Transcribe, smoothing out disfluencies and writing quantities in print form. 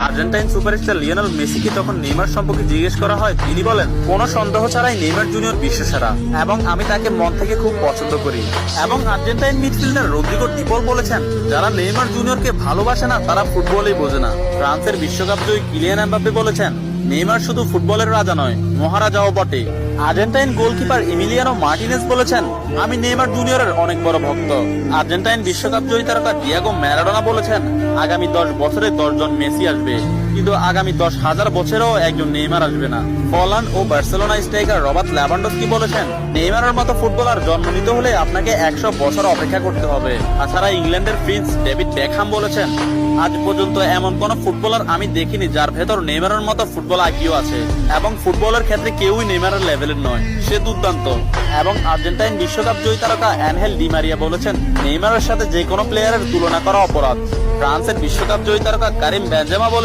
Argentine superstar Lionel মেসিকে যখন Neymar সম্পর্কে জিজ্ঞেস করা হয়, তিনি বলেন, কোনো সন্দেহ ছাড়াই নেইমার জুনিয়র বিশ্বসেরা এবং আমি তাকে মন থেকে খুব পছন্দ করি। এবং আর্জেন্টাইন মিডফিল্ডার রদ্রিগো ডিপল বলেছেন, যারা নেইমার জুনিয়রকে ভালোবাসে না তারা ফুটবলই বোঝে না। ফ্রান্সের বিশ্বকাপ জয়ী কিলিয়ান এমবাপ্পে বলেছেন, নেইমার শুধু ফুটবলের রাজা নয়, মহারাজাও বটে। আর্জেন্টাইন গোলকিপার ইমিলিয়ানো মার্টিনেজ বলেছেন, আমি নেইমার জুনিয়রের অনেক বড় ভক্ত। আর্জেন্টাইন বিশ্বকাপ জয়ী তারকা ডিয়েগো ম্যারাডোনা বলেছেন, আগামী 10 বছরে 10 জন মেসি আসবে, কিন্তু আগামী 10,000 বছরেও একজন নেইমার আসবে না। পোল্যান্ড ও বার্সেলোনা স্ট্রাইকার রবার্ট লেভানডস্কি বলেছেন, নেইমারের মতো ফুটবলার জন্ম নিতে হলে আপনাকে 100 বছর অপেক্ষা করতে হবে। তাছাড়া ইংল্যান্ডের প্রিন্স ডেভিড বেকহাম বলেছেন, আজ পর্যন্ত এমন কোন ফুটবলার আমি দেখিনি যার ভেতর নেইমারের মতো ফুটবল আইকিউ আছে, এবং ফুটবলের ক্ষেত্রে কেউই নেইমারের লেভেলের নয়, সে দুর্দান্ত। এবং আর্জেন্টাইন বিশ্বকাপ জয়ী তারকা অ্যানহেল ডি মারিয়া বলেছেন, নেইমারের সাথে যে কোনো প্লেয়ারের তুলনা করা অপরাধ। ফ্রান্সের বিশ্বকাপ জয়ী তারকা কারিম বেনজেমা বলেছেন,